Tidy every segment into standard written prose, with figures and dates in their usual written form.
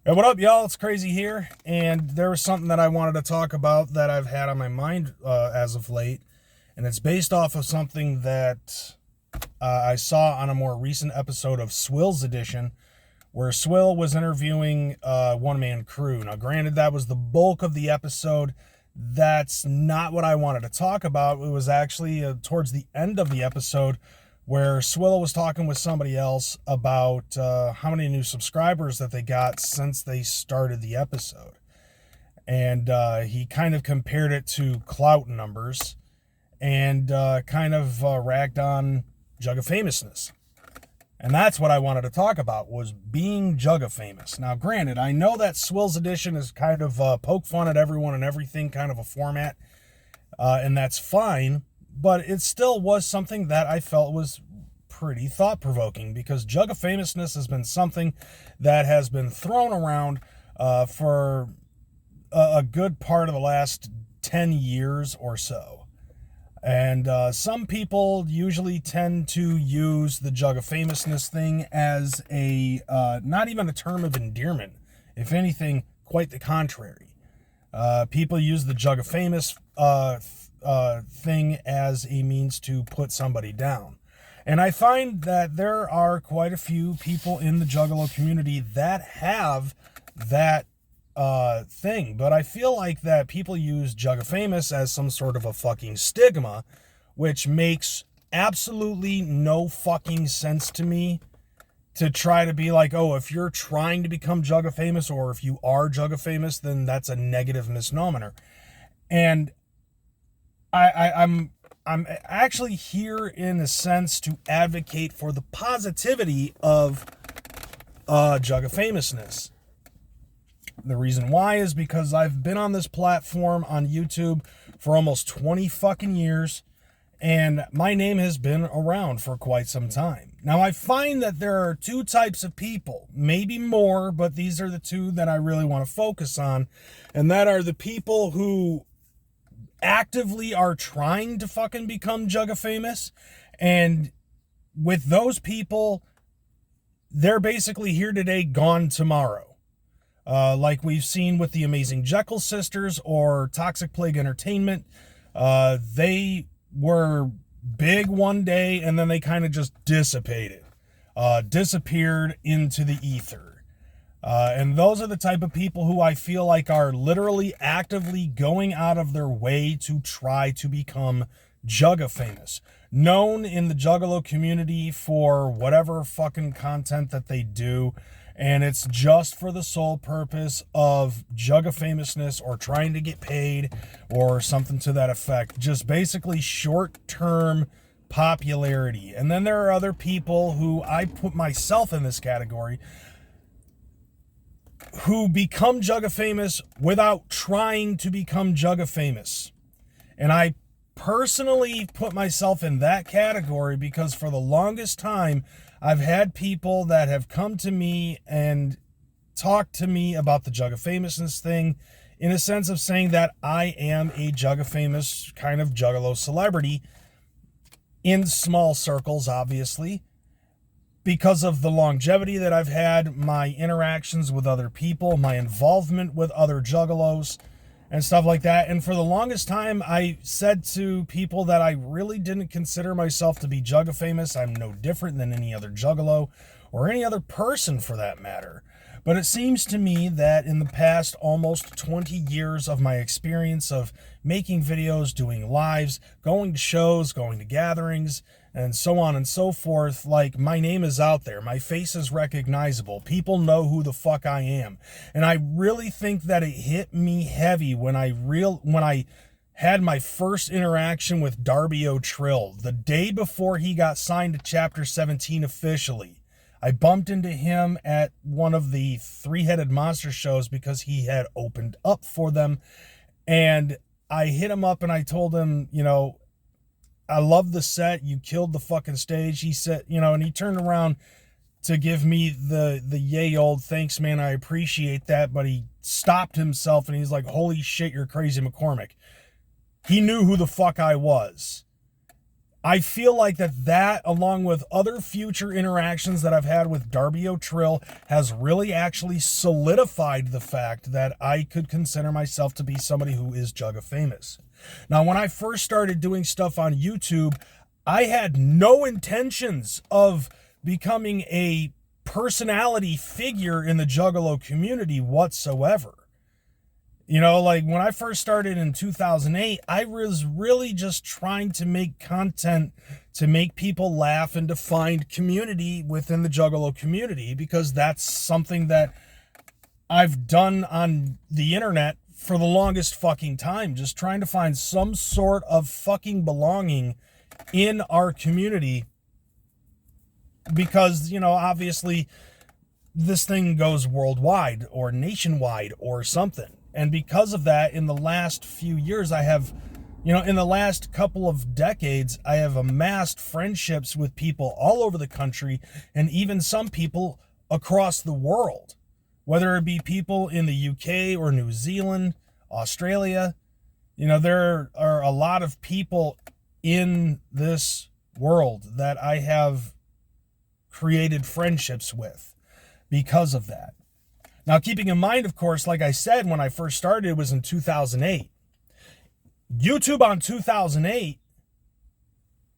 Hey, what up, y'all? It's Crazy here, and there was something that I wanted to talk about that I've had on my mind as of late, and it's based off of something that I saw on a more recent episode of Swill's Edition, where Swill was interviewing One Man Crew. Now, granted, that was the bulk of the episode. That's not what I wanted to talk about. It was actually towards the end of the episode where Swill was talking with somebody else about how many new subscribers that they got since they started the episode. And he kind of compared it to clout numbers and kind of ragged on Juggafamousness. And that's what I wanted to talk about, was being Juggafamous. Now, granted, I know that Swill's Edition is kind of poke fun at everyone and everything kind of a format, and that's fine. But it still was something that I felt was pretty thought-provoking, because Juggafamousness has been something that has been thrown around for a good part of the last 10 years or so. And some people usually tend to use the Juggafamousness thing as a, not even a term of endearment. If anything, quite the contrary. People use the Juggafamous thing as a means to put somebody down. And I find that there are quite a few people in the Juggalo community that have that thing. But I feel like that people use Juggafamous as some sort of a fucking stigma, which makes absolutely no fucking sense to me, to try to be like, oh, if you're trying to become Juggafamous, or if you are Juggafamous, then that's a negative misnomer. And I'm actually here in a sense to advocate for the positivity of Juggafamousness. The reason why is because I've been on this platform on YouTube for almost 20 fucking years, and my name has been around for quite some time. Now, I find that there are two types of people, maybe more, but these are the two that I really want to focus on, and that are the people who actively are trying to fucking become Juggafamous, and with those people, they're basically here today, gone tomorrow. Like we've seen with the Amazing Jekyll Sisters or Toxic Plague Entertainment. They were big one day and then they kind of just dissipated, disappeared into the ether. And those are the type of people who I feel like are literally actively going out of their way to try to become Juggafamous. Known in the Juggalo community for whatever fucking content that they do, and it's just for the sole purpose of Juggafamousness or trying to get paid or something to that effect. Just basically short-term popularity. And then there are other people who I put myself in this category, who become Juggafamous without trying to become Juggafamous. And I personally put myself in that category because for the longest time, I've had people that have come to me and talked to me about the Juggafamousness thing in a sense of saying that I am a Juggafamous kind of Juggalo celebrity in small circles, obviously, because of the longevity that I've had, my interactions with other people, my involvement with other Juggalos, and stuff like that. And for the longest time, I said to people that I really didn't consider myself to be Juggafamous. I'm no different than any other Juggalo, or any other person for that matter. But it seems to me that in the past almost 20 years of my experience of making videos, doing lives, going to shows, going to gatherings, and so on and so forth, like, my name is out there. My face is recognizable. People know who the fuck I am. And I really think that it hit me heavy when I had my first interaction with Darby O'Trill, the day before he got signed to Chapter 17 officially. I bumped into him at one of the Three-Headed Monster shows because he had opened up for them. And I hit him up and I told him, I love the set. You killed the fucking stage. He said, and he turned around to give me the yay old thanks, man. I appreciate that. But he stopped himself and he's like, holy shit, you're crazy, McKormik. He knew who the fuck I was. I feel like that along with other future interactions that I've had with Darby O'Trill has really actually solidified the fact that I could consider myself to be somebody who is Juggafamous. Now, when I first started doing stuff on YouTube, I had no intentions of becoming a personality figure in the Juggalo community whatsoever. You know, like when I first started in 2008, I was really just trying to make content to make people laugh and to find community within the Juggalo community, because that's something that I've done on the internet for the longest fucking time, just trying to find some sort of fucking belonging in our community, because, you know, obviously this thing goes worldwide or nationwide or something. And because of that, in the last few years, I have, you know, in the last couple of decades, I have amassed friendships with people all over the country and even some people across the world, whether it be people in the UK or New Zealand, Australia. You know, there are a lot of people in this world that I have created friendships with because of that. Now, keeping in mind, of course, like I said, when I first started, it was in 2008. YouTube on 2008,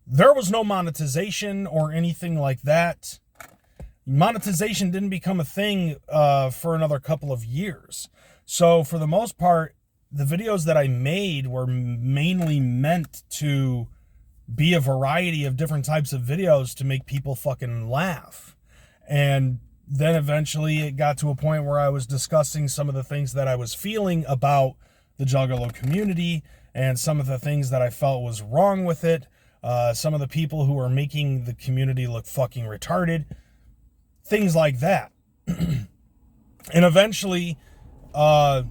there was no monetization or anything like that. Monetization didn't become a thing for another couple of years. So for the most part, the videos that I made were mainly meant to be a variety of different types of videos to make people fucking laugh. And then eventually it got to a point where I was discussing some of the things that I was feeling about the Juggalo community and some of the things that I felt was wrong with it. Some of the people who were making the community look fucking retarded. Things like that. And eventually, the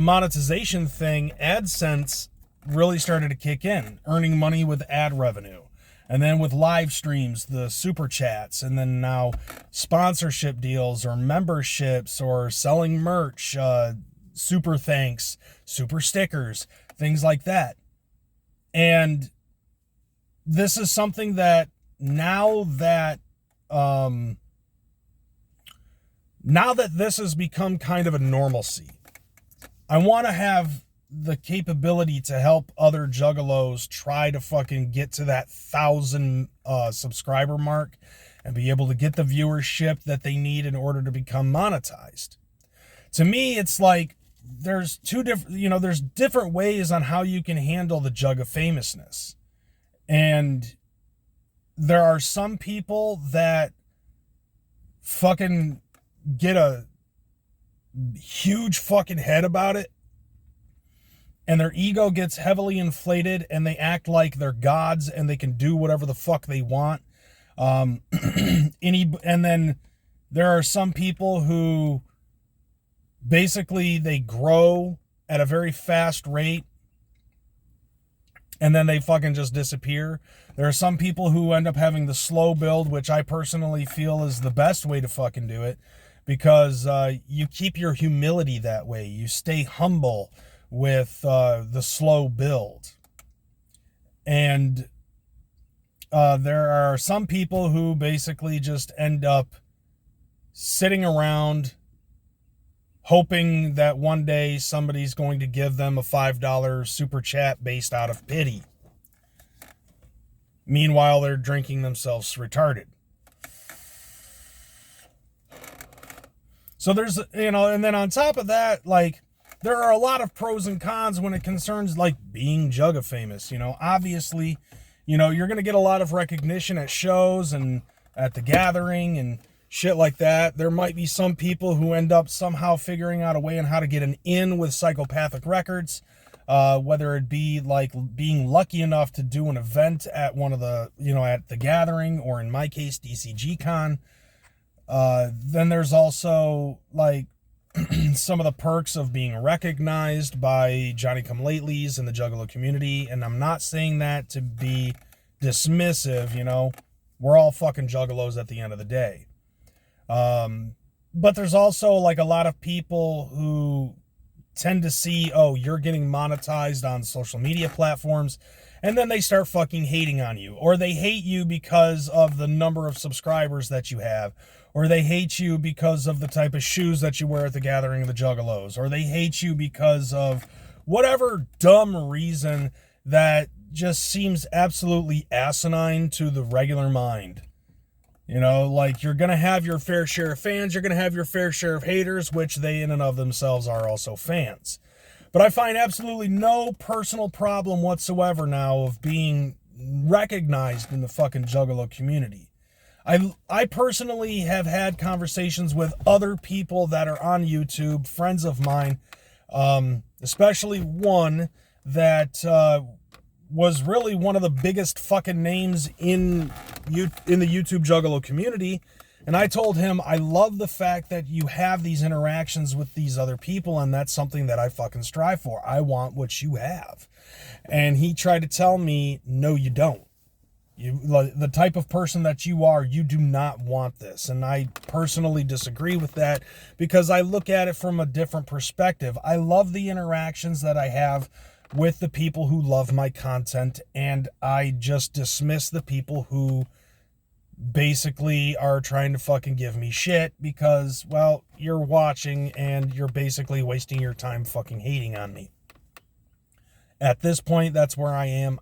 monetization thing, AdSense, really started to kick in, earning money with ad revenue. And then with live streams, the super chats, and then now sponsorship deals or memberships or selling merch, super thanks, super stickers, things like that. And this is something that now that this has become kind of a normalcy, I want to have the capability to help other juggalos try to fucking get to that 1,000 subscriber mark and be able to get the viewership that they need in order to become monetized. To me, it's like there's there's different ways on how you can handle the Juggafamousness. And there are some people that fucking get a huge fucking head about it, and their ego gets heavily inflated, and they act like they're gods and they can do whatever the fuck they want. And then there are some people who basically they grow at a very fast rate and then they fucking just disappear. There are some people who end up having the slow build, which I personally feel is the best way to fucking do it, because you keep your humility that way. You stay humble with the slow build. And there are some people who basically just end up sitting around hoping that one day somebody's going to give them a $5 super chat based out of pity. Meanwhile, they're drinking themselves retarded. So there's, and then on top of that, like, there are a lot of pros and cons when it concerns, like, being Juggafamous. Obviously, you're going to get a lot of recognition at shows and at the gathering and shit like that. There might be some people who end up somehow figuring out a way on how to get an in with Psychopathic Records, whether it be like being lucky enough to do an event at one of the, at the gathering, or in my case, DCG Con. Then there's also like some of the perks of being recognized by Johnny-come-latelys in the Juggalo community. And I'm not saying that to be dismissive, we're all fucking juggalos at the end of the day. But there's also like a lot of people who tend to see, oh, you're getting monetized on social media platforms, and then they start fucking hating on you, or they hate you because of the number of subscribers that you have, or they hate you because of the type of shoes that you wear at the Gathering of the Juggalos, or they hate you because of whatever dumb reason that just seems absolutely asinine to the regular mind. You know, like, you're going to have your fair share of fans, you're going to have your fair share of haters, which they in and of themselves are also fans. But I find absolutely no personal problem whatsoever now of being recognized in the fucking Juggalo community. I personally have had conversations with other people that are on YouTube, friends of mine, especially one that was really one of the biggest fucking names in the YouTube Juggalo community. And I told him, I love the fact that you have these interactions with these other people, and that's something that I fucking strive for. I want what you have. And he tried to tell me, no, you don't. The type of person that you are, you do not want this. And I personally disagree with that, because I look at it from a different perspective. I love the interactions that I have with the people who love my content, and I just dismiss the people who basically are trying to fucking give me shit because, well, you're watching and you're basically wasting your time fucking hating on me. At this point, that's where I am.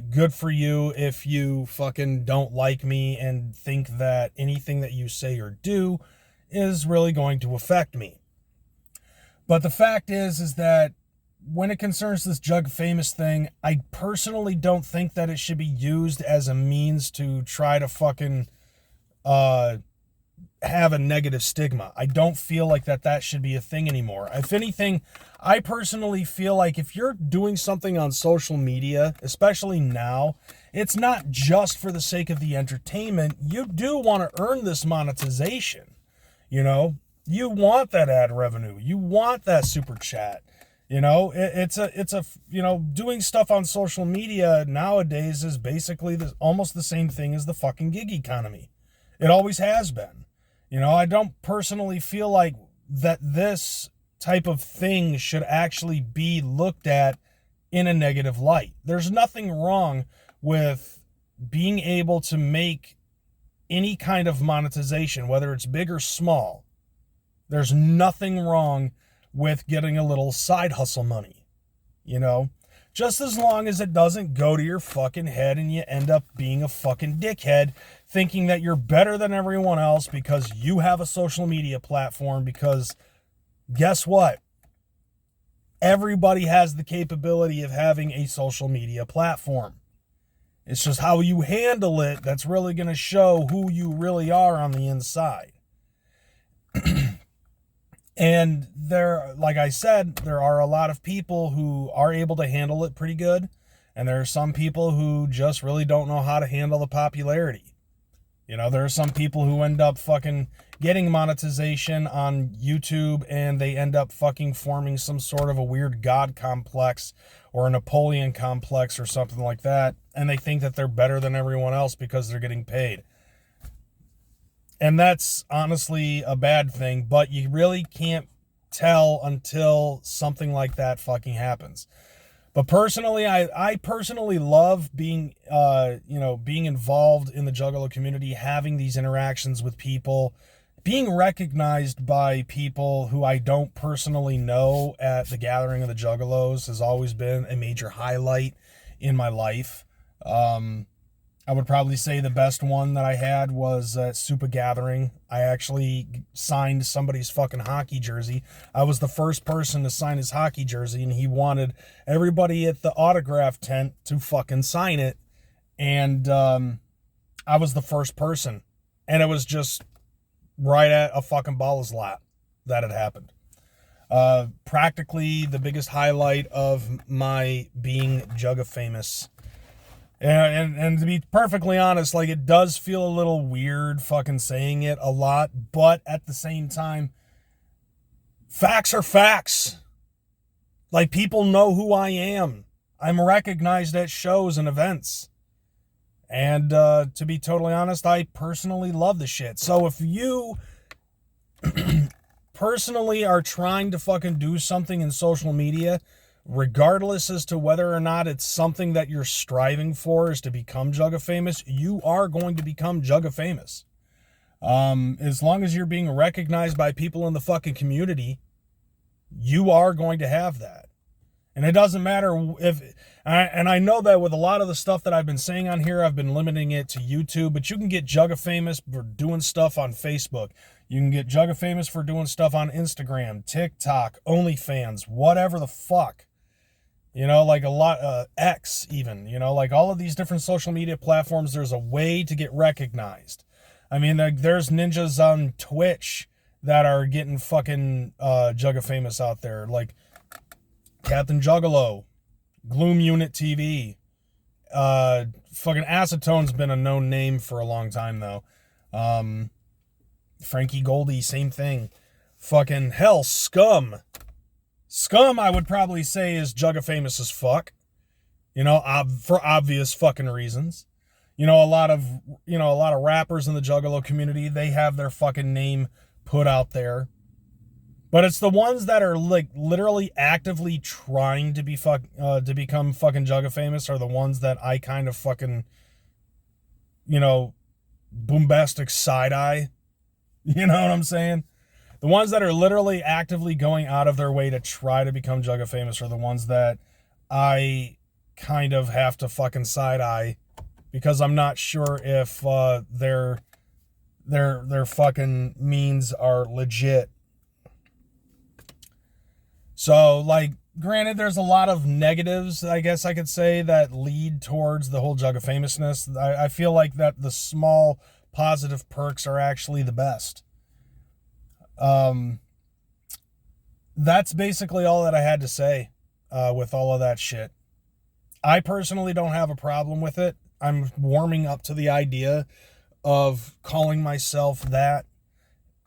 Good for you if you fucking don't like me and think that anything that you say or do is really going to affect me. But the fact is that when it concerns this Juggafamous thing, I personally don't think that it should be used as a means to try to fucking have a negative stigma. I don't feel like that should be a thing anymore. If anything, I personally feel like if you're doing something on social media, especially now, it's not just for the sake of the entertainment. You do want to earn this monetization. You know, you want that ad revenue. You want that super chat. You know, it's a you know, doing stuff on social media nowadays is basically almost the same thing as the fucking gig economy. It always has been. You know, I don't personally feel like that this type of thing should actually be looked at in a negative light. There's nothing wrong with being able to make any kind of monetization, whether it's big or small. There's nothing wrong with getting a little side hustle money, you know, just as long as it doesn't go to your fucking head and you end up being a fucking dickhead thinking that you're better than everyone else because you have a social media platform. Because guess what? Everybody has the capability of having a social media platform. It's just how you handle it that's really going to show who you really are on the inside. And there, like I said, there are a lot of people who are able to handle it pretty good. And there are some people who just really don't know how to handle the popularity. You know, there are some people who end up fucking getting monetization on YouTube and they end up fucking forming some sort of a weird God complex or a Napoleon complex or something like that. And they think that they're better than everyone else because they're getting paid. And that's honestly a bad thing, but you really can't tell until something like that fucking happens. But personally, I personally love being, being involved in the Juggalo community, having these interactions with people, being recognized by people who I don't personally know at the Gathering of the Juggalos has always been a major highlight in my life. I would probably say the best one that I had was at Super Gathering. I actually signed somebody's fucking hockey jersey. I was the first person to sign his hockey jersey, and he wanted everybody at the autograph tent to fucking sign it. And I was the first person. And it was just right at a fucking baller's lap that had happened. Practically the biggest highlight of my being Juggafamous. And to be perfectly honest, like, it does feel a little weird fucking saying it a lot, but at the same time, facts are facts. Like, people know who I am. I'm recognized at shows and events. And to be totally honest, I personally love the shit. So if you personally are trying to fucking do something in social media regardless as to whether or not it's something that you're striving for is to become Juggafamous, you are going to become Juggafamous. As long as you're being recognized by people in the fucking community, you are going to have that. And it doesn't matter if, and I know that with a lot of the stuff that I've been saying on here, I've been limiting it to YouTube, but you can get Juggafamous for doing stuff on Facebook. You can get Juggafamous for doing stuff on Instagram, TikTok, OnlyFans, whatever the fuck. You know, like a lot, X even, you know, like all of these different social media platforms, there's a way to get recognized. I mean, like, there's ninjas on Twitch that are getting fucking Juggafamous out there, like Captain Juggalo, Gloom Unit TV, fucking Acetone's been a known name for a long time though. Frankie Goldie, same thing. Fucking hell, Scum. Scum, I would probably say, is Juggafamous as fuck. You know, for obvious fucking reasons. You know, a lot of rappers in the Juggalo community, they have their fucking name put out there. But it's the ones that are like literally actively trying to become fucking Juggafamous are the ones that I kind of fucking, you know, bombastic side eye. You know what I'm saying? The ones that are literally actively going out of their way to try to become Juggafamous are the ones that I kind of have to fucking side eye, because I'm not sure if their fucking means are legit. So, like, granted, there's a lot of negatives, I guess I could say, that lead towards the whole Juggafamousness. I feel like that the small positive perks are actually the best. That's basically all that I had to say with all of that shit. I personally don't have a problem with it. I'm warming up to the idea of calling myself that.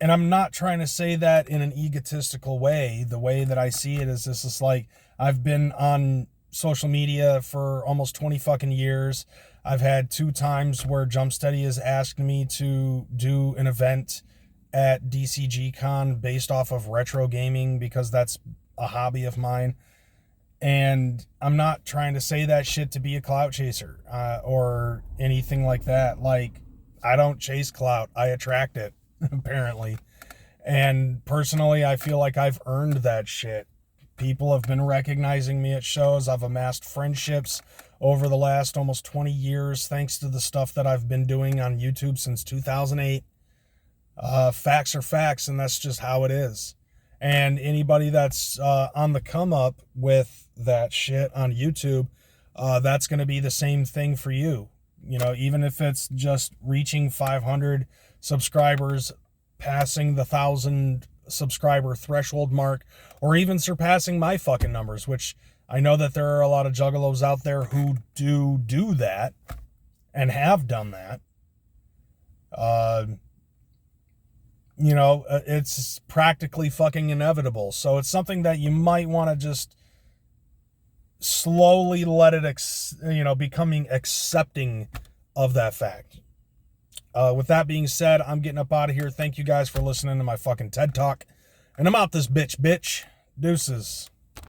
And I'm not trying to say that in an egotistical way. The way that I see it is this is like, I've been on social media for almost 20 fucking years. I've had 2 times where Jumpsteady has asked me to do an event at DCG Con based off of retro gaming, because that's a hobby of mine. And I'm not trying to say that shit to be a clout chaser or anything like that. Like, I don't chase clout. I attract it, apparently. And personally, I feel like I've earned that shit. People have been recognizing me at shows. I've amassed friendships over the last almost 20 years thanks to the stuff that I've been doing on YouTube since 2008. Facts are facts, and that's just how it is. And anybody that's on the come up with that shit on YouTube, that's going to be the same thing for you. You know, even if it's just reaching 500 subscribers, passing the 1,000 subscriber threshold mark, or even surpassing my fucking numbers, which I know that there are a lot of juggalos out there who do that and have done that. You know, it's practically fucking inevitable. So it's something that you might want to just slowly let it, becoming accepting of that fact. With that being said, I'm getting up out of here. Thank you guys for listening to my fucking TED Talk. And I'm out this bitch. Deuces.